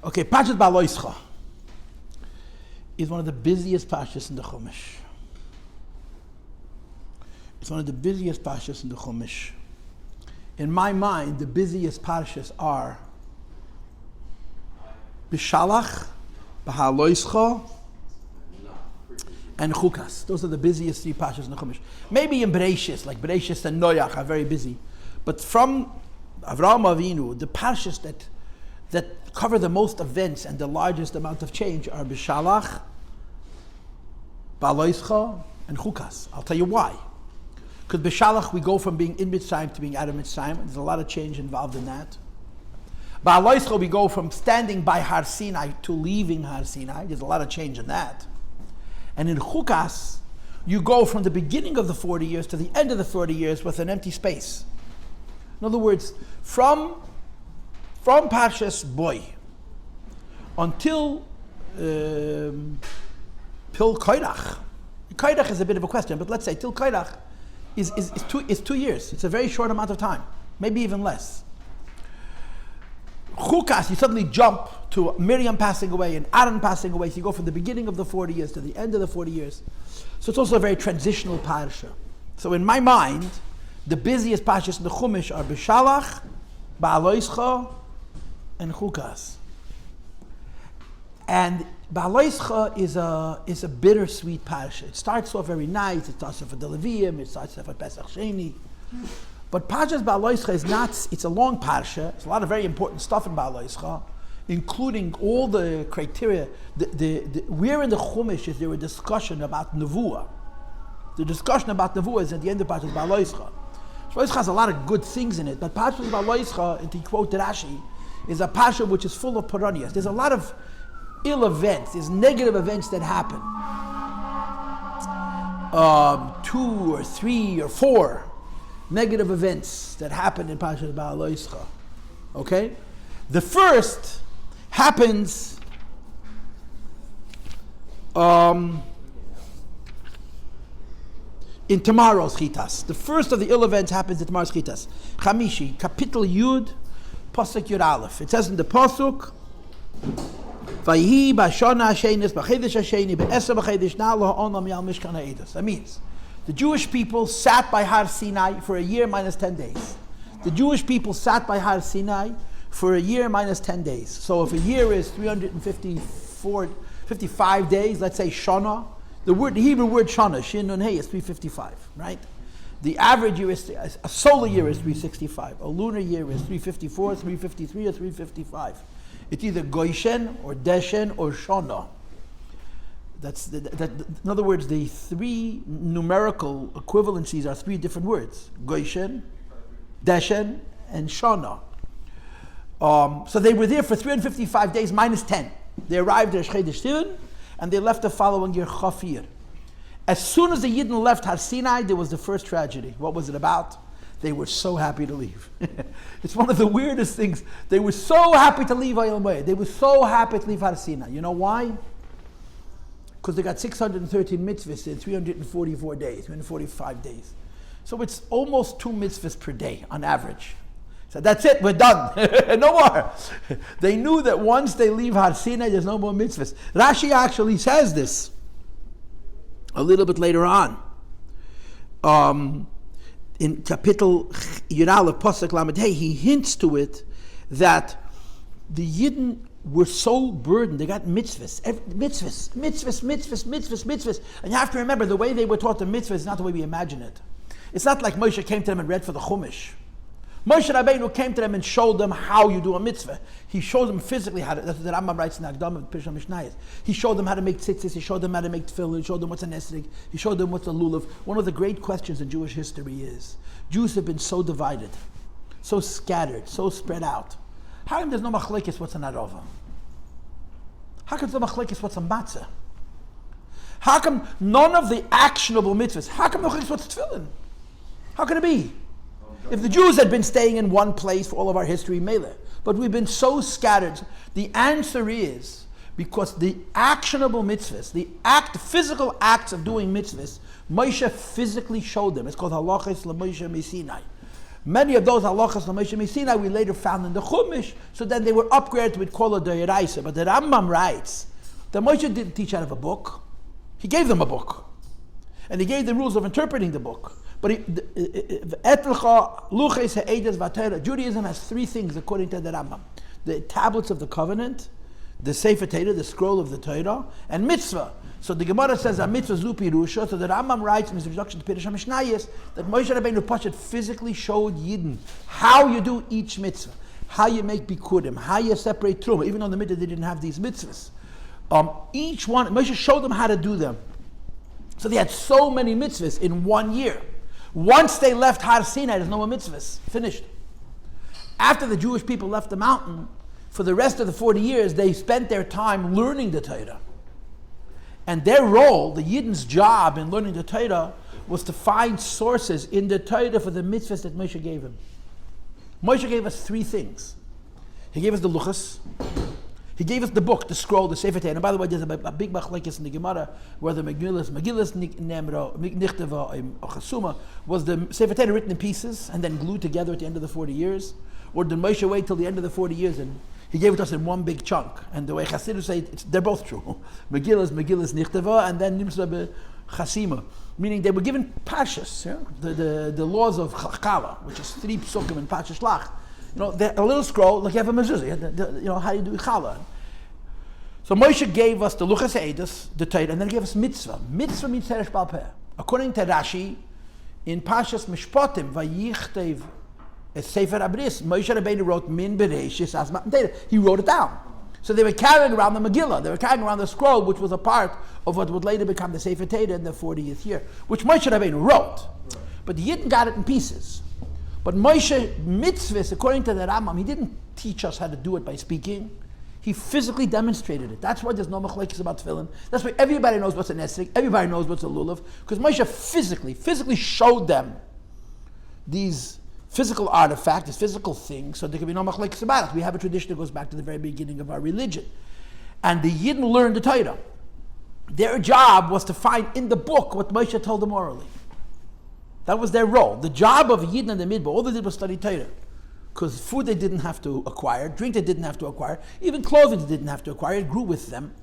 Okay, Parshas Bahaloscha is one of the busiest parshas in the Chumash. It's one of the busiest parshas in the Chumash. In my mind, the busiest parshas are Bishalach, Bahaloscha, and Chukas. Those are the busiest three parshas in the Chumash. Maybe in Bereishis, like Bereishis and Noach are very busy. But from Avraham Avinu, the parshas that cover the most events and the largest amount of change are Bishalach, Bahaloscha, and Chukas. I'll tell you why. Because Bishalach, we go from being in Mitzrayim to being out of Mitzrayim. There's a lot of change involved in that. Bahaloscha, we go from standing by Har Sinai to leaving Har Sinai. There's a lot of change in that. And in Chukas, you go from the beginning of the 40 years to the end of the 40 years with an empty space. In other words, from Parshas Boy until Pil Koirach. Koirach is a bit of a question, but let's say Til Koirach is 2 years. It's a very short amount of time, maybe even less. Chukas, you suddenly jump to Miriam passing away and Aaron passing away, so you go from the beginning of the 40 years to the end of the 40 years. So it's also a very transitional parsha. So in my mind, the busiest parshas in the Chumash are Bishalach, Bahaloscha, and Chukas. And Bahaloscha is a bittersweet parsha. It starts off very nice. It starts off with the Levium. It starts off with Pesach Sheni. But Parshas Bahaloscha is not. It's a long parsha. It's a lot of very important stuff in Bahaloscha, including all the criteria. Where in the Chumash is there a discussion about Nevuah? The discussion about Nevuah is at the end of Parshas Bahaloscha. Bahaloscha has a lot of good things in it, but Parshas Bahaloscha, and to quote Rashi, is a parsha which is full of paranias. There's a lot of ill events. There's negative events that happen. 2 or 3 or 4 negative events that happen in Parshas Bahaloscha. Okay? The first happens in tomorrow's Chitas. The first of the ill events happens in tomorrow's Chitas. Chamishi, Kapitel Yud, Pasuk Yud Aleph. It says in the Pasuk, Vayhi b'shana hashenis b'chedesh hasheni b'eser b'chedesh na'alo ha'onam yal mishkan ha'edus. That means the Jewish people sat by Har Sinai for a year minus 10 days. The Jewish people sat by Har Sinai for a year minus 10 days. So if a year is 55 days, let's say Shana, the Hebrew word Shana, Shin Nun Hey, is 355, right? The average year is, a solar year is 365. A lunar year is 354, 353, or 355. It's either Goishen or Deshen or Shana. In other words, the 3 numerical equivalencies are 3 different words: Goishen, Deshen, and Shana. So they were there for 355 days minus 10. They arrived at Achei Temimim and they left the following year Chafir. As soon as the Yidden left Har Sinai, there was the first tragedy. What was it about? They were so happy to leave. It's one of the weirdest things. They were so happy to leave Ayel Moed. They were so happy to leave Har Sinai. You know why? Because they got 613 mitzvahs in 344 days, 345 days. So it's almost 2 mitzvahs per day on average. So that's it, we're done. No more. They knew that once they leave Har Sinai, there's no more mitzvahs. Rashi actually says this a little bit later on. In Kapitel Yud Aleph Pasuk Lamed Hey, he hints to it that the Yidden were so burdened. They got mitzvahs. Mitzvahs. And you have to remember, the way they were taught the mitzvahs is not the way we imagine it. It's not like Moshe came to them and read for the Chumash. Moshe Rabbeinu came to them and showed them how you do a mitzvah. He showed them physically how to, that's what the Rambam writes in Agdam of Pirshei Mishnayos. He showed them how to make tzitzis, he showed them how to make tefillin, he showed them what's a nesrig, he showed them what's a lulav. One of the great questions in Jewish history is, Jews have been so divided, so scattered, so spread out. How come there's no machlekes what's an arova? How come there's no machlekes what's a matzah? How come none of the actionable mitzvahs, how come no machlekes what's tefillin? How can it be? If the Jews had been staying in one place for all of our history, Mele, but we've been so scattered, the answer is because the actionable mitzvahs, the physical acts of doing mitzvahs, Moshe physically showed them. It's called halachas l'Moshe Sinai. Many of those halachas l'Moshe Sinai we later found in the Chumash, so then they were upgraded with kol d'oraisa. But the Rambam writes that Moshe didn't teach out of a book. He gave them a book. And he gave the rules of interpreting the book. But Judaism has three things according to the Rambam. The tablets of the covenant, the Sefer Torah, the scroll of the Torah, and mitzvah. So the Gemara says a mitzvah zu pirusha. So the Rambam writes in his introduction to Pirush HaMishnayos that Moshe Rabbeinu Pashat physically showed Yidden how you do each mitzvah, how you make bikurim, how you separate truma. Even though in the middle they didn't have these mitzvahs, each one Moshe showed them how to do them. So they had so many mitzvahs in 1 year. Once they left Har Sinai, there's no more mitzvahs. Finished. After the Jewish people left the mountain, for the rest of the 40 years, they spent their time learning the Torah. And their role, the Yidden's job in learning the Torah, was to find sources in the Torah for the mitzvahs that Moshe gave him. Moshe gave us three things. He gave us the luchas. He gave us the book, the scroll, the Sefer Torah. And by the way, there's a big machlekes in the Gemara where the Megillas Nemra, Nichteva, or Chasuma, was the Sefer Torah written in pieces and then glued together at the end of the 40 years? Or did Moshe wait till the end of the 40 years and he gave it to us in one big chunk? And the way Chassidus say it, they're both true. Megillas Nichteva, and then Nimsa Chasima. Meaning they were given Parshas, the laws of Chala, which is 3 psukim in Parshas Shlach. A little scroll, like you have a mezuzah, how you do challah. So Moshe gave us the luchas edus, the Torah, and then he gave us mitzvah. Mitzvah means teresh bal peh. According to Rashi, in Parshas Mishpatim, vayichtev sefer abris, Moshe Rabbeinu wrote min bereishis as matan Torah. He wrote it down. So they were carrying around the Megillah. They were carrying around the scroll, which was a part of what would later become the Sefer Torah in the 40th year, which Moshe Rabbeinu wrote. But the Yidden got it in pieces. But Moshe mitzvahs, according to the Rambam, he didn't teach us how to do it by speaking. He physically demonstrated it. That's why there's no machlekes about tefillin. That's why everybody knows what's an esrog. Everybody knows what's a lulav. Because Moshe physically showed them these physical artifacts, these physical things, so there can be no machlekes about it. We have a tradition that goes back to the very beginning of our religion. And the Yidden learned the Torah. Their job was to find in the book what Moshe told them orally. That was their role. The job of Yidden and the Midbar, all they did was study Torah. Because food they didn't have to acquire, drink they didn't have to acquire, even clothing they didn't have to acquire. It grew with them.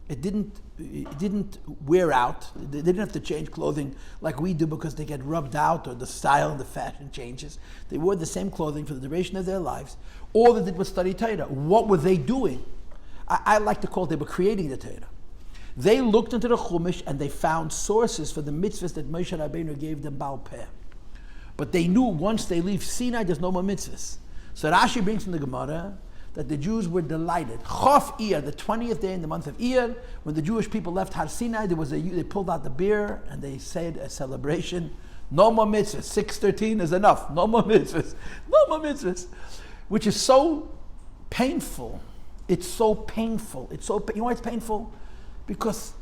It didn't wear out. They didn't have to change clothing like we do because they get rubbed out or the style and the fashion changes. They wore the same clothing for the duration of their lives. All they did was study Torah. What were they doing? I like to call it they were creating the Torah. They looked into the Chumash and they found sources for the mitzvahs that Moshe Rabbeinu gave them Baal Peh. But they knew once they leave Sinai, there's no more mitzvahs. So Rashi brings from the Gemara that the Jews were delighted. Chof Iyar, the 20th day in the month of Iyar, when the Jewish people left Har Sinai, they pulled out the beer and they said a celebration. No more mitzvahs. 6:13 is enough. No more mitzvahs. No more mitzvahs. Which is so painful. It's so painful. You know why it's painful? Because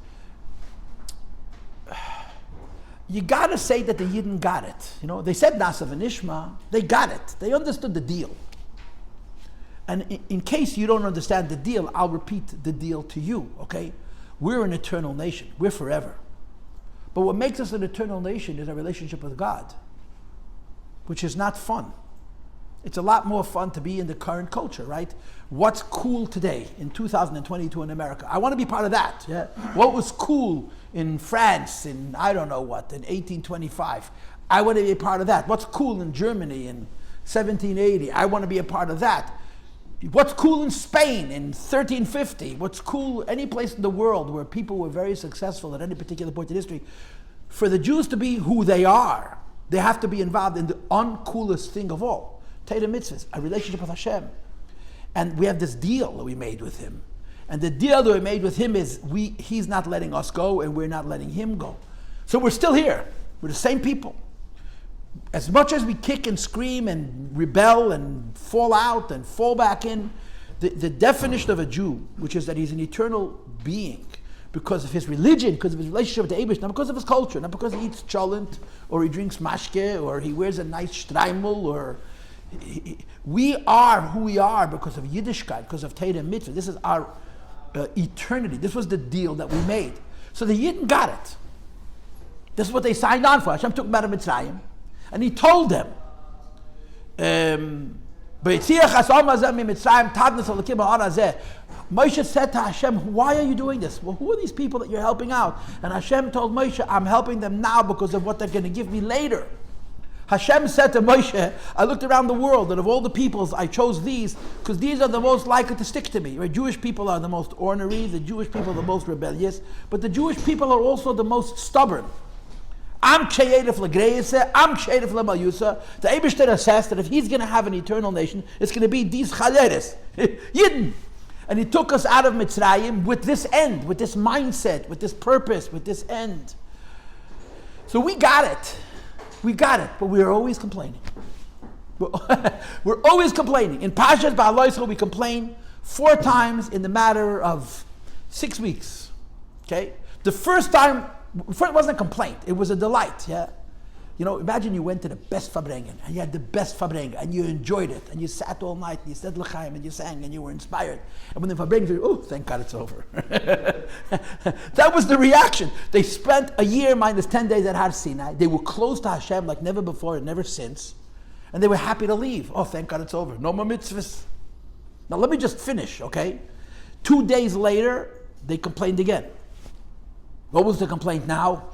you got to say that the Yidden got it. They said Nasav and Ishma. They got it. They understood the deal. And in case you don't understand the deal, I'll repeat the deal to you, okay? We're an eternal nation. We're forever. But what makes us an eternal nation is our relationship with God, which is not fun. It's a lot more fun to be in the current culture, right? What's cool today in 2022 in America? I want to be part of that. Yeah? What was cool in France in, I don't know what, in 1825? I want to be a part of that. What's cool in Germany in 1780? I want to be a part of that. What's cool in Spain in 1350? What's cool any place in the world where people were very successful at any particular point in history? For the Jews to be who they are, they have to be involved in the uncoolest thing of all. Torah mitzvahs, a relationship with Hashem. And we have this deal that we made with him. And the deal that we made with him is he's not letting us go and we're not letting him go. So we're still here. We're the same people. As much as we kick and scream and rebel and fall out and fall back in, the definition of a Jew, which is that he's an eternal being because of his religion, because of his relationship with the Eibush, not because of his culture, not because he eats cholent or he drinks mashke or he wears a nice streimel or... We are who we are because of Yiddishkeit, because of Torah and mitzvah. This is our eternity. This was the deal that we made. So the Yidden got it. This is what they signed on for. Hashem took them out of Mitzrayim, and He told them, Moshe said to Hashem, why are you doing this? Well, who are these people that you're helping out? And Hashem told Moshe, I'm helping them now because of what they're going to give me later. Hashem said to Moshe, I looked around the world, and of all the peoples, I chose these because these are the most likely to stick to me. Right? Jewish people are the most ornery, the Jewish people are the most rebellious, but the Jewish people are also the most stubborn. I'm Ksheyedev L'Greise, I'm Ksheyedev L'Malyusa. The Eibishter says that if He's going to have an eternal nation, it's going to be these Chaleres, Yidden. And He took us out of Mitzrayim with this end, with this mindset, with this purpose, with this end. So we got it. We got it, but we're always complaining. We're always complaining. In Parshas Bahaloscha, we complain 4 times in the matter of 6 weeks. Okay? The first time, it wasn't a complaint, it was a delight. Yeah? You know, imagine you went to the best fabrengen, and you had the best fabrengen, and you enjoyed it, and you sat all night, and you said l'chaim, and you sang, and you were inspired. And when the fabrengen said, oh, thank God it's over. That was the reaction. They spent a year minus 10 days at Har Sinai. They were close to Hashem like never before and never since. And they were happy to leave. Oh, thank God it's over. No more mitzvahs. Now let me just finish, okay? 2 days later, they complained again. What was the complaint now?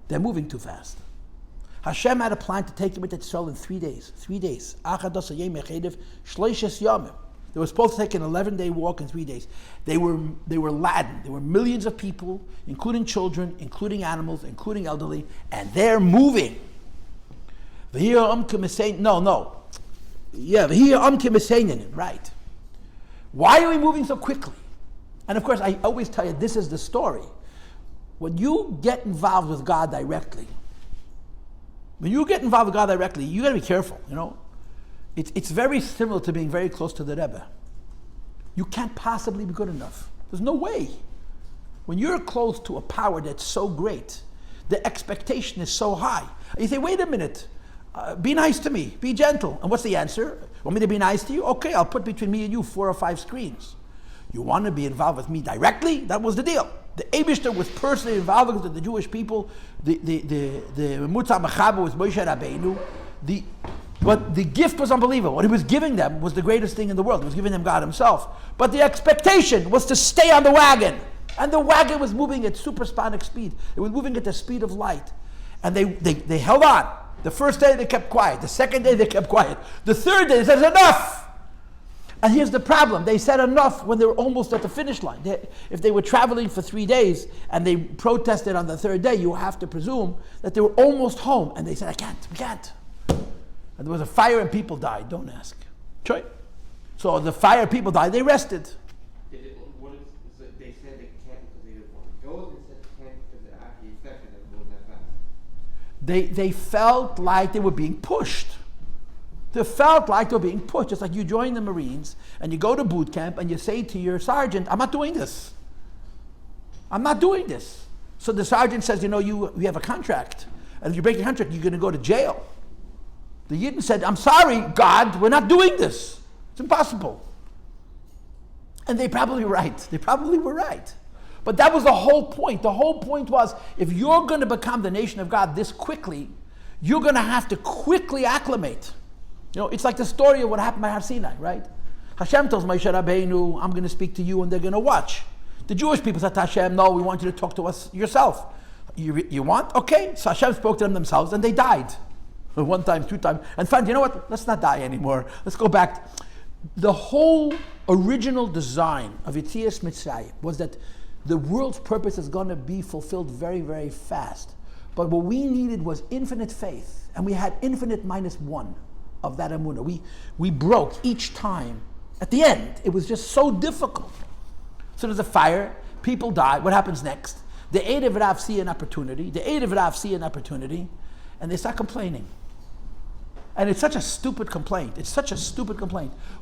They're moving too fast. Hashem had a plan to take them into Israel in 3 days. 3 days. They were supposed to take an 11-day walk in 3 days. They were laden. There were millions of people, including children, including animals, including elderly, and they're moving. Right. Why are we moving so quickly? And of course, I always tell you, this is the story. When you get involved with God directly, you got to be careful, you know. It's very similar to being very close to the rebbe. You can't possibly be good enough. There's no way. When you're close to a power that's so great, the expectation is so high. You say, wait a minute, be nice to me, be gentle. And what's the answer? Want me to be nice to you? Okay, I'll put between me and you 4 or 5 screens. You want to be involved with me directly? That was the deal. The Eibishter was personally involved with the Jewish people. The Mutzah Mechaber was Moshe Rabbeinu. But the gift was unbelievable. What He was giving them was the greatest thing in the world. He was giving them God Himself. But the expectation was to stay on the wagon. And the wagon was moving at supersonic speed. It was moving at the speed of light. And they held on. The first day they kept quiet. The second day they kept quiet. The third day they said, enough! And here's the problem. They said enough when they were almost at the finish line. If they were traveling for 3 days and they protested on the third day, you have to presume that they were almost home. And they said, we can't. And there was a fire and people died. Don't ask. Sure. So the fire, people died. They rested. They said they can't because they didn't want to go. They said they can't because they're actually effective and moving that fast. They felt like they were being pushed. They felt like they were being pushed. It's like you join the Marines and you go to boot camp and you say to your sergeant, I'm not doing this. I'm not doing this. So the sergeant says, you have a contract. And if you break your contract, you're going to go to jail. The Yidden said, I'm sorry, God, we're not doing this. It's impossible. And they probably were right. They probably were right. But that was the whole point. The whole point was, if you're going to become the nation of God this quickly, you're going to have to quickly acclimate. It's like the story of what happened by Har Sinai, right? Hashem tells Moshe Rabbeinu, I'm going to speak to you and they're going to watch. The Jewish people said to Hashem, no, we want you to talk to us yourself. You want? Okay. So Hashem spoke to them themselves and they died. 1 time, 2 times. And finally, you know what? Let's not die anymore. Let's go back. The whole original design of Yetzias Mitzrayim was that the world's purpose is going to be fulfilled very, very fast. But what we needed was infinite faith. And we had infinite -1. Of that emunah. We broke each time. At the end, it was just so difficult. So there's a fire, people die. What happens next? The Erev Rav see an opportunity. And they start complaining. And it's such a stupid complaint.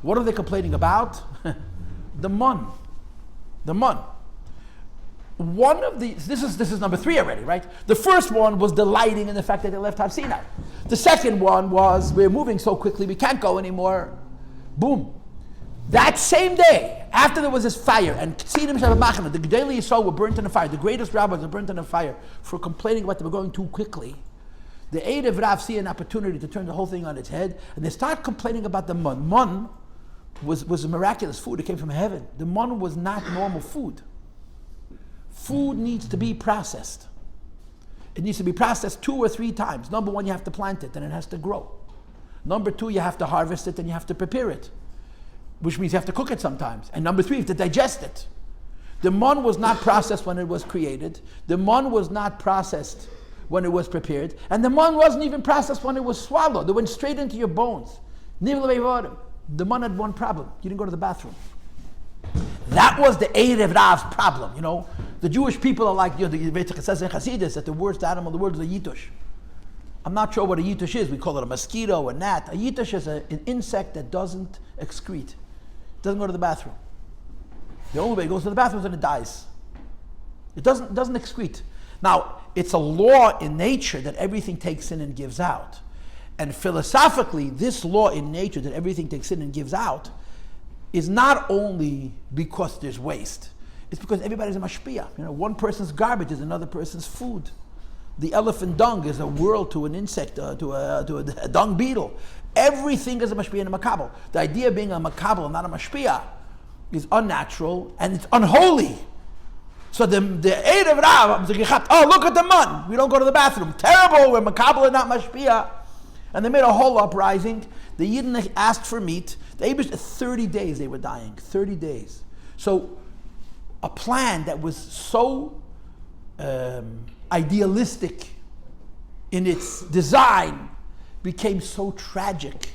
What are they complaining about? The mun. One of the, this is number 3 already, right? The first one was delighting in the fact that they left Har Sinai. The second one was, we're moving so quickly, we can't go anymore. Boom. That same day, after there was this fire, and Machon, the Gedolei Yisrael were burnt in the fire, the greatest rabbis were burnt in the fire for complaining about they were going too quickly. The Erev Rav see an opportunity to turn the whole thing on its head, and they start complaining about the mun. Mun was a miraculous food. It came from heaven. The mun was not normal food. Food needs to be processed. It needs to be processed 2 or 3 times. Number 1, you have to plant it, and it has to grow. Number 2, you have to harvest it, and you have to prepare it, which means you have to cook it sometimes. And number 3, you have to digest it. The mun was not processed when it was created. The mun was not processed when it was prepared. And the mun wasn't even processed when it was swallowed. It went straight into your bones. The mun had one problem. You didn't go to the bathroom. That was the Erev Rav's problem. You know, the Jewish people are like, it says in Chassidus that the worst animal in the world is a yitush. I'm not sure what a yitush is. We call it a mosquito, a gnat. A yitush is an insect that doesn't excrete. It doesn't go to the bathroom. The only way it goes to the bathroom is when it dies. It doesn't excrete. Now, it's a law in nature that everything takes in and gives out. And philosophically, this law in nature that everything takes in and gives out is not only because there's waste. It's because everybody's a mashpia. You know, one person's garbage is another person's food. The elephant dung is a world to an insect, to a dung beetle. Everything is a mashpia and a makabel. The idea of being a makabel, not a mashpia, is unnatural and it's unholy. So the Erev Rav, oh, look at the mun. We don't go to the bathroom. Terrible, we're makabel and not mashpia. And they made a whole uprising. The Yidden asked for meat. They 30 days they were dying. 30 days. So a plan that was so idealistic in its design became so tragic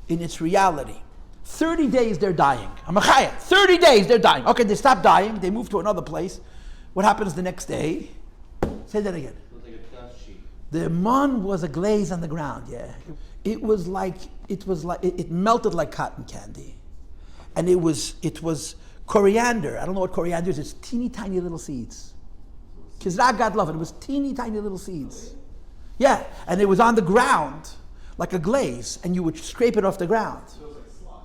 in its reality. 30 days they're dying. 30 days they're dying. Okay, they stop dying. They move to another place. What happens the next day? Say that again. The mun was a glaze on the ground, yeah. It melted like cotton candy. And it was coriander. I don't know what coriander is. It's teeny tiny little seeds. Kizrag God love it. It was teeny tiny little seeds. Yeah, and it was on the ground like a glaze, and you would scrape it off the ground. So it was like slush.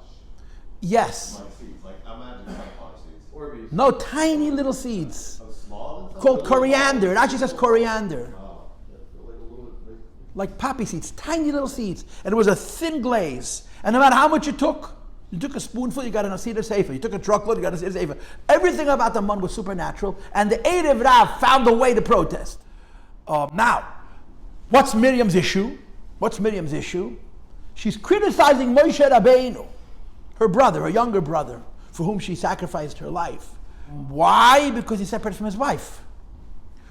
Yes. Like seeds, like I imagine sunflower seeds. No, tiny little seeds. Oh, small? Called coriander. It actually says coriander. Like Like poppy seeds, tiny little seeds. And it was a thin glaze. And no matter how much you took a spoonful, you got an asida sefer. You took a truckload, you got an asida sefer. Everything about the mun was supernatural. And the Erev Rav found a way to protest. Now, what's Miriam's issue? She's criticizing Moshe Rabbeinu, her brother, her younger brother, for whom she sacrificed her life. Why? Because he separated from his wife.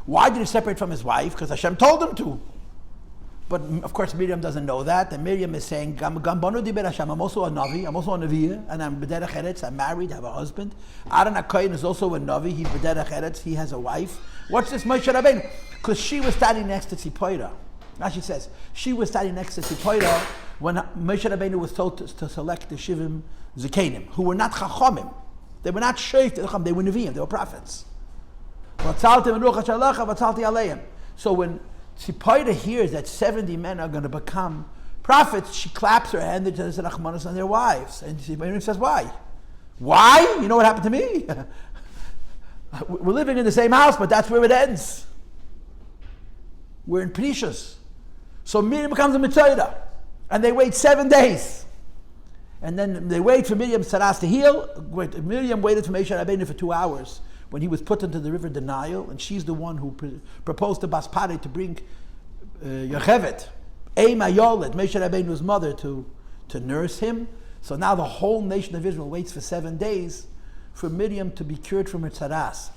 Why did he separate from his wife? Because Hashem told him to. But of course Miriam doesn't know that, and Miriam is saying, I'm also a Navi, I'm also a Naviya, and I'm B'derech Eretz, I'm married, I have a husband. Aaron HaKohen is also a Navi, he's B'derech Eretz, he has a wife. What's this Moshe Rabbeinu? Because she was standing next to Tzipora. Now she says, she was standing next to Tzipora when Moshe Rabbeinu was told to select the Shivim Zikanim, who were not Chachamim. They were not Sheikh, they were Nevi'im, they were prophets. So when Tzipora hears that 70 men are going to become prophets, she claps her hand and says Rachmanos on their wives. And Tzipora says, why? Why? You know what happened to me? We're living in the same house, but that's where it ends. We're in Precious. So Miriam becomes a Mitzvah. And they wait 7 days. And then they wait for Miriam's saras to heal. Miriam waited for Moshe Rabbeinu for 2 hours when he was put into the river Nile, and she's the one who proposed to Baspare to bring Yochevet, Ema Yolet, Moshe Rabbeinu's mother, to nurse him. So now the whole nation of Israel waits for 7 days for Miriam to be cured from her tzaras.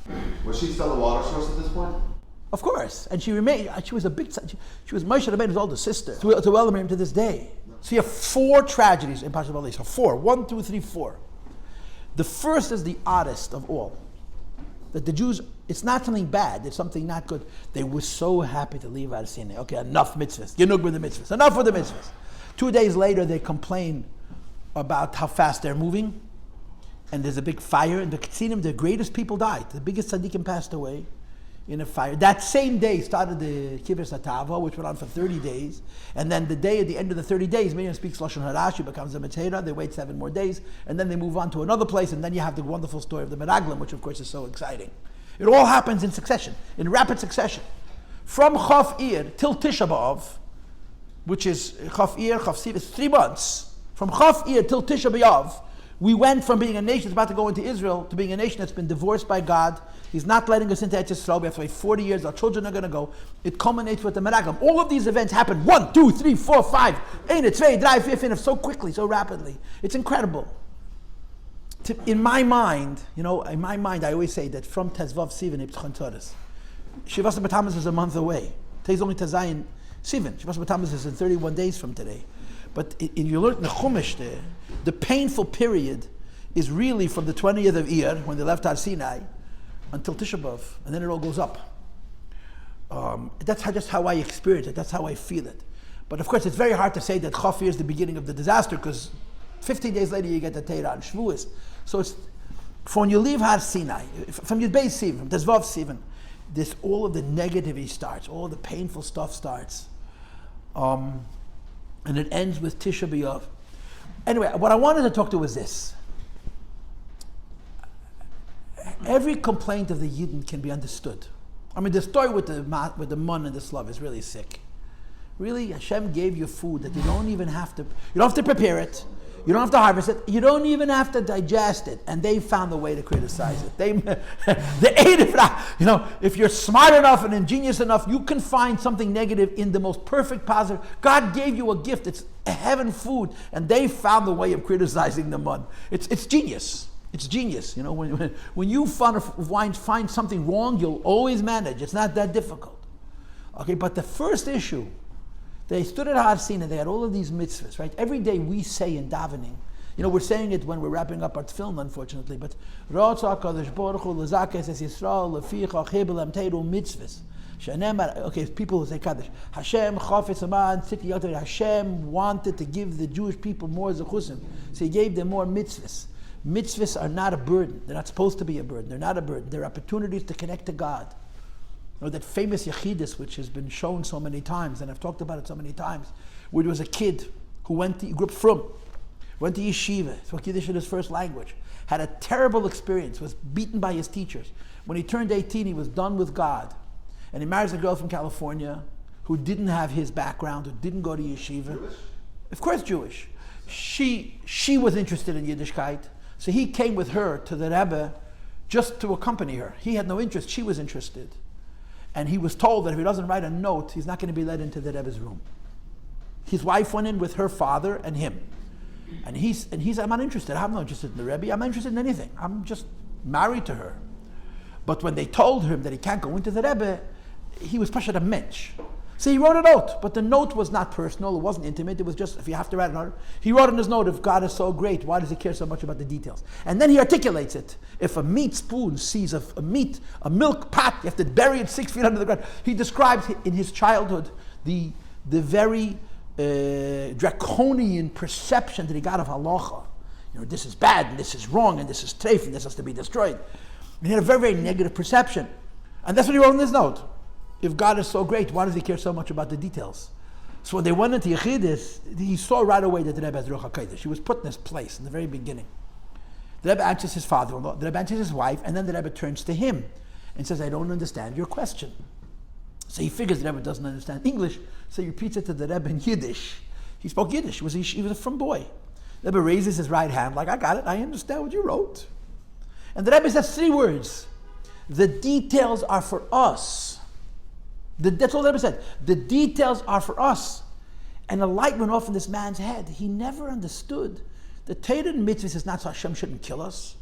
Was she still the water source at this point? Of course, and she remained. She was she was Moshe Rabbeinu's older sister to Miriam to this day. So you have 4 tragedies in Parshas Bahaloscha. 4, 1, 2, 3, 4. The first is the oddest of all. That the Jews, it's not something bad, it's something not good. They were so happy to leave out of Sinai. Okay, enough mitzvahs. Genug with the mitzvahs. Enough with the mitzvahs. 2 days later, they complain about how fast they're moving. And there's a big fire. And the Ketzinim, the greatest people died. The biggest tzaddikim passed away. in a fire. That same day started the Kibbutz Hatava, which went on for 30 days. And then the day at the end of the 30 days, Miriam speaks Lashon Hara, she becomes a Metzera. They wait 7 more days, and then they move on to another place, and then you have the wonderful story of the Meraglim, which of course is so exciting. It all happens in succession, in rapid succession. From Chaf Ir till Tisha B'Av, which is Chaf Ir, Chaf Siv, it's 3 months. From Chaf Ir till Tisha B'Av, we went from being a nation that's about to go into Israel to being a nation that's been divorced by God. He's not letting us into Eretz Yisrael. We have to wait 40 years. Our children are going to go. It culminates with the Meraglim. All of these events happen 1, 2, 3, 4, 5, 1, 2, 3, 4, 5, so quickly, so rapidly. It's incredible. In my mind, I always say that from Tezvav Sivan, Ibtchon Toras, Shivas B'Tammuz is a month away. Today's only Tezayin Sivan. Shivas B'Tammuz is in 31 days from today. But you learn in the Chumash there, the painful period is really from the 20th of Iyar, when they left Har Sinai, until Tisha B'Av, and then it all goes up. That's just how I experience it, that's how I feel it. But of course it's very hard to say that Chaf Ir is the beginning of the disaster, because 15 days later you get the Torah and Shavuos. So it's, when you leave Har Sinai, from Yud Beis Sivan, from Tezvav Sivan, all of the negativity starts, all of the painful stuff starts. And it ends with Tisha B'Av. Anyway, what I wanted to talk to was this. Every complaint of the Yidden can be understood. I mean, the story with the mun and the slav is really sick. Really, Hashem gave you food that you don't have to prepare it, you don't have to harvest it, you don't even have to digest it, and they found a way to criticize it. They ate it. If you're smart enough and ingenious enough, you can find something negative in the most perfect positive. God gave you a gift, it's a heaven food, and they found a way of criticizing the mun. It's genius. It's genius. When you find something wrong, you'll always manage. It's not that difficult. Okay, but the first issue, they stood at Har Sinai, they had all of these mitzvahs, right? Every day we say in davening, we're saying it when we're wrapping up our tefillin, unfortunately, but Ratzah HaKadosh Baruch Hu L'zakes Es Yisrael Leficha Chibel Teru mitzvahs. Okay, people who say Kaddish. Hashem Chafetz Aman Tzidki Yoter. Hashem wanted to give the Jewish people more zechusim, so He gave them more mitzvahs. Mitzvahs are not a burden. They're not supposed to be a burden. They're not a burden. They're opportunities to connect to God. That famous Yachidus, which has been shown so many times, and I've talked about it so many times, where there was a kid who grew up frum, went to yeshiva, spoke Yiddish in his first language, had a terrible experience, was beaten by his teachers. When he turned 18, he was done with God. And he marries a girl from California who didn't have his background, who didn't go to yeshiva. Jewish? Of course Jewish. She was interested in Yiddishkeit, so he came with her to the rebbe just to accompany her. He had no interest, she was interested. And he was told that if he doesn't write a note, he's not going to be let into the rebbe's room. His wife went in with her father and him. And he said, I'm not interested. I'm not interested in the rebbe. I'm not interested in anything. I'm just married to her. But when they told him that he can't go into the rebbe, he was pushed at a mensch. So he wrote a note, but the note was not personal, it wasn't intimate, it was just, if you have to write a note, he wrote in his note, if God is so great, why does He care so much about the details? And then he articulates it. If a meat spoon sees a milk pot, you have to bury it 6 feet under the ground. He describes in his childhood the very draconian perception that he got of halacha. This is bad, and this is wrong, and this is treif, and this has to be destroyed. And he had a very, very negative perception. And that's what he wrote in his note. If God is so great, why does He care so much about the details? So when they went into Yechidus, he saw right away that the Rebbe has Ruach HaKodesh. He was put in his place in the very beginning. The Rebbe answers his father-in-law, the Rebbe answers his wife, and then the Rebbe turns to him and says, I don't understand your question. So he figures the Rebbe doesn't understand English, so he repeats it to the Rebbe in Yiddish. He spoke Yiddish, he was a frum boy. The Rebbe raises his right hand like, I got it, I understand what you wrote. And the Rebbe says 3 words. The details are for us. That's all the Rebbe said. The details are for us. And a light went off in this man's head. He never understood. The Torah and mitzvahs is not so Hashem shouldn't kill us.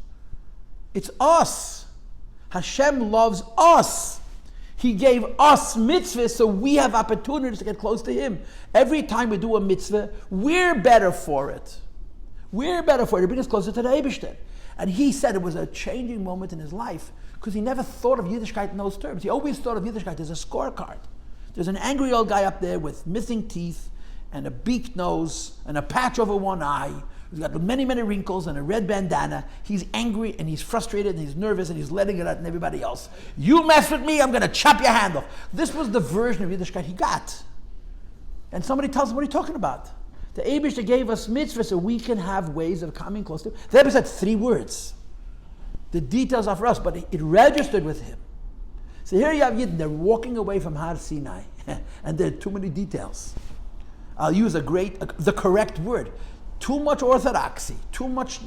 It's us. Hashem loves us. He gave us mitzvahs so we have opportunities to get close to Him. Every time we do a mitzvah, we're better for it. We're better for it. It brings us closer to the Eibishter. And he said it was a changing moment in his life because he never thought of Yiddishkeit in those terms. He always thought of Yiddishkeit as a scorecard. There's an angry old guy up there with missing teeth and a beaked nose and a patch over one eye. He's got many, many wrinkles and a red bandana. He's angry and he's frustrated and he's nervous and he's letting it out on everybody else. You mess with me, I'm going to chop your hand off. This was the version of Yiddishkeit he got. And somebody tells him, what are you talking about? The Eibishter gave us mitzvah so we can have ways of coming close to him. The Rebbe said 3 words. The details are for us, but it registered with him. So here you have Yidden, they're walking away from Har Sinai, and there are too many details. I'll use the correct word. Too much orthodoxy, too much.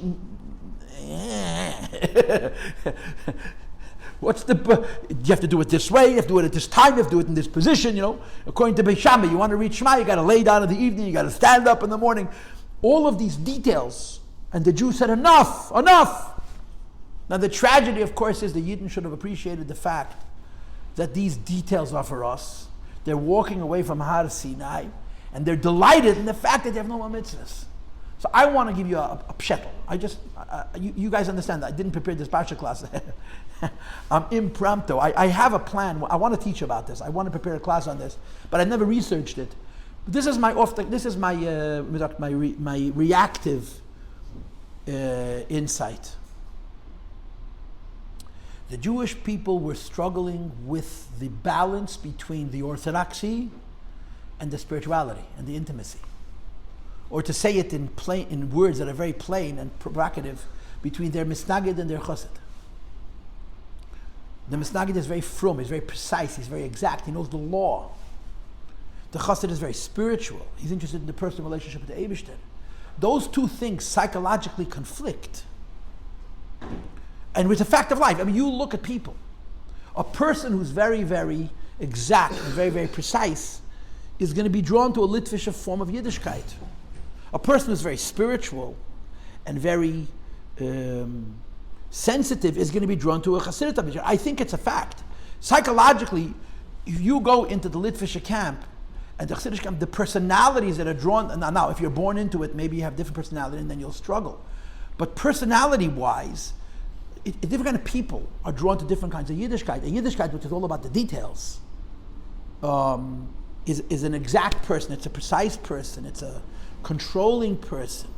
You have to do it this way, you have to do it at this time, you have to do it in this position, According to Beis Shammai, you want to read Shema, you got to lay down in the evening, you got to stand up in the morning. All of these details. And the Jews said, enough. Now the tragedy, of course, is the Yidden should have appreciated the fact that these details are for us. They're walking away from Har Sinai, and they're delighted in the fact that they have no more mitzvahs. So I want to give you a pshetel. You guys understand that. I didn't prepare this Parsha class. I'm impromptu. I have a plan. I want to teach about this. I want to prepare a class on this, but I never researched it. This is my reactive insight. The Jewish people were struggling with the balance between the orthodoxy and the spirituality and the intimacy. Or to say it in words that are very plain and provocative, between their misnagid and their chassid. The misnagid is very frum, he's very precise, he's very exact, he knows the law. The chassid is very spiritual, he's interested in the personal relationship with the Eibishter. Those two things psychologically conflict. And it's a fact of life. I mean, you look at people. A person who's very, very exact and very, very precise is going to be drawn to a Litvische form of Yiddishkeit. A person who's very spiritual and very sensitive is going to be drawn to a Hasidic. I think it's a fact. Psychologically, if you go into the Litvische camp and the Hasidic camp, the personalities that are drawn, now if you're born into it, maybe you have different personality and then you'll struggle. But personality-wise, different kind of people are drawn to different kinds of Yiddishkeit. A Yiddishkeit, which is all about the details, is an exact person, it's a precise person, it's a controlling person.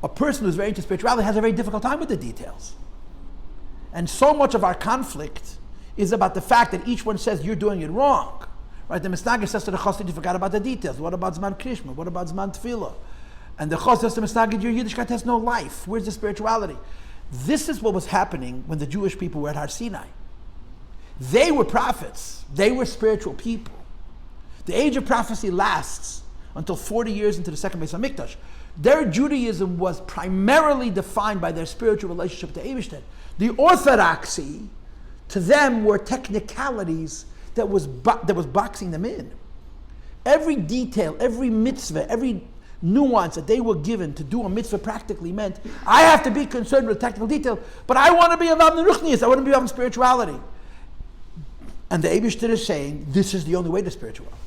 A person who's very into spirituality has a very difficult time with the details. And so much of our conflict is about the fact that each one says you're doing it wrong. Right? The Misnagid says to the Chassid, you forgot about the details. What about Zman Krishma? What about Zman Tefillah? And the Chassid says to the Misnagid, your Yiddishkeit has no life. Where's the spirituality? This is what was happening when the Jewish people were at Har Sinai. They were prophets. They were spiritual people. The age of prophecy lasts until 40 years into the second Beis HaMikdash. Their Judaism was primarily defined by their spiritual relationship to Eibishter. The orthodoxy, to them, were technicalities that was boxing them in. Every detail, every mitzvah, every nuance that they were given to do a mitzvah practically meant, I have to be concerned with technical detail, but I want to be about Neruchnius, I want to be about spirituality. And the Eibishter is saying, this is the only way to spirituality.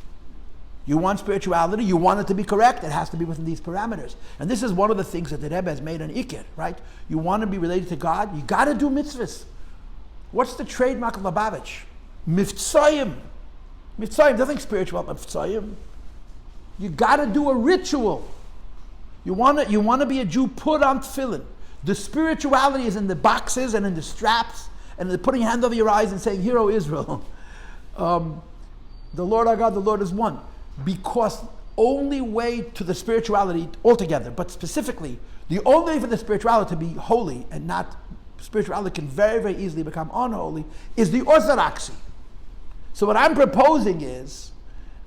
You want spirituality, you want it to be correct, it has to be within these parameters. And this is one of the things that the Rebbe has made an ikir, right? You want to be related to God, you got to do mitzvahs. What's the trademark of Lubavitch? Mitzvahim. Mitzvahim, nothing spiritual about mitzvahim. You got to do a ritual. You want to be a Jew, put on tefillin. The spirituality is in the boxes and in the straps and in the putting your hand over your eyes and saying, Hear, O Israel. The Lord our God, the Lord is one. Because only way to the spirituality altogether, but specifically, the only way for the spirituality to be holy and not, spirituality can very, very easily become unholy, is the orthodoxy. So what I'm proposing is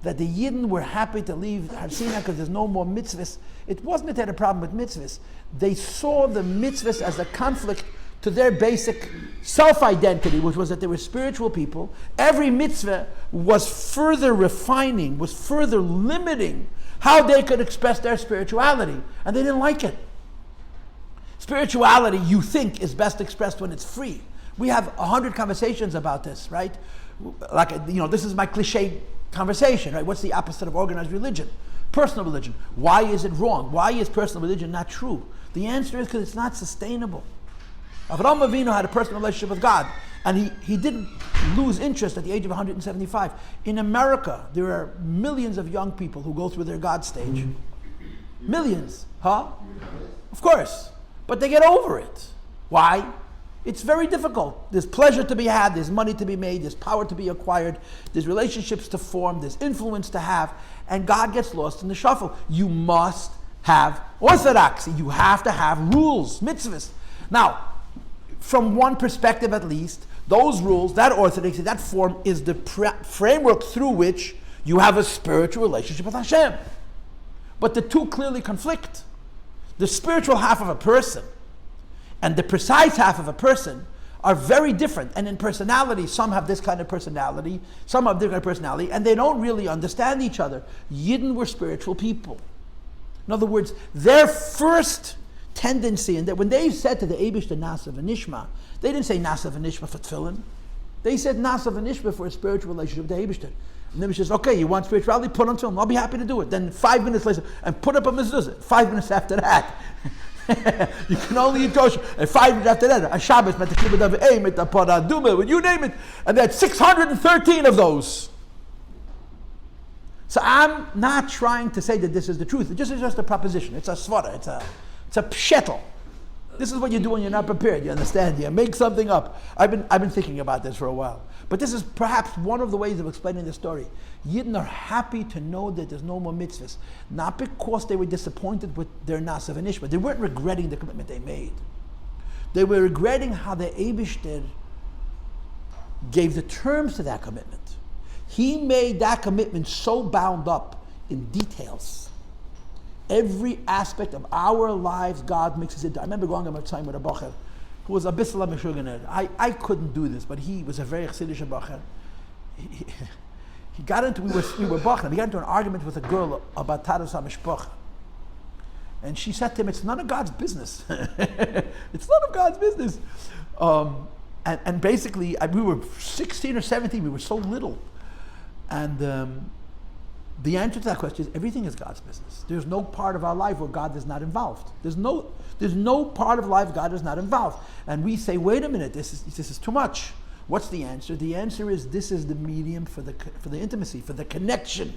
that the Yidden were happy to leave Har Sinai because there's no more mitzvahs. It wasn't that they had a problem with mitzvahs. They saw the mitzvahs as a conflict to their basic self-identity, which was that they were spiritual people. Every mitzvah was further refining, was further limiting how they could express their spirituality, and they didn't like it. Spirituality, you think, is best expressed when it's free. We have 100 conversations about this, right? Like, this is my cliche conversation, right? What's the opposite of organized religion? Personal religion. Why is it wrong? Why is personal religion not true? The answer is because it's not sustainable. Avraham Avinu had a personal relationship with God, And he didn't lose interest at the age of 175. In America, there are millions of young people who go through their God stage. Millions, huh? Of course. But they get over it. Why? It's very difficult. There's pleasure to be had, there's money to be made, there's power to be acquired, there's relationships to form, there's influence to have, and God gets lost in the shuffle. You must have orthodoxy. You have to have rules, mitzvahs. Now, from one perspective at least, those rules, that orthodoxy, that form is the framework through which you have a spiritual relationship with Hashem. But the two clearly conflict. The spiritual half of a person and the precise half of a person are very different. And in personality, some have this kind of personality, some have different personality, and they don't really understand each other. Yidden were spiritual people. In other words, their first tendency, and that when they said to the Eibush the Nasa v'Nishma, they didn't say Nasa v'Nishma for tefillin. They said Nasa v'Nishma for a spiritual relationship with the Eibush. And then he says, okay, you want spirituality? Put on tefillin. I'll be happy to do it. Then 5 minutes later, and put up a mezuzah. 5 minutes after that, you can only eat kosher. And 5 minutes after that, a Shabbos, met the kibbutz of met the paraduma, when you name it. And that's 613 of those. So I'm not trying to say that this is the truth. It's just a proposition. It's a svara. It's a pshetel. This is what you do when you're not prepared. You understand? You make something up. I've been thinking about this for a while. But this is perhaps one of the ways of explaining the story. Yidden are happy to know that there's no more mitzvahs. Not because they were disappointed with their Nasav and Ishma. They weren't regretting the commitment they made. They were regretting how the Eibishter gave the terms to that commitment. He made that commitment so bound up in details. Every aspect of our lives, God mixes it. I remember going on a time with a bacher who was a bisla meshuganer. I couldn't do this, but he was a very chassidish bacher. He got into, we were bacher, he got into an argument with a girl about Taras HaMishpacha. And she said to him, it's none of God's business. It's none of God's business. And basically, we were 16 or 17, we were so little. And the answer to that question is everything is God's business. There's no part of our life where God is not involved. There's no part of life God is not involved. And we say, wait a minute, this is too much. What's the answer? The answer is this is the medium for the intimacy, for the connection,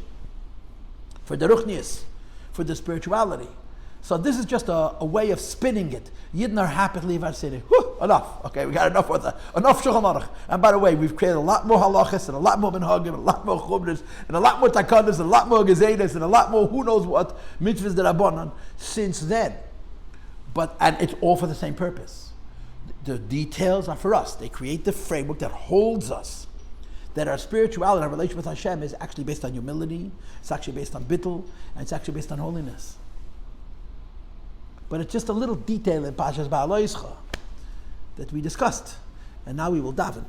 for the ruchnius, for the spirituality. So this is just a way of spinning it. Yidden are happily saying, enough. Okay, we got enough enough Shulchan Aruch. And by the way, we've created a lot more halachas and a lot more minhagim and a lot more chumras and a lot more takanas and a lot more gezedas and a lot more who knows what mitzvahs that are born since then. And it's all for the same purpose. The details are for us. They create the framework that holds us. That our spirituality, our relationship with Hashem is actually based on humility, it's actually based on bittul, and it's actually based on holiness. But it's just a little detail in Parshas Bahaloscha that we discussed. And now we will daven.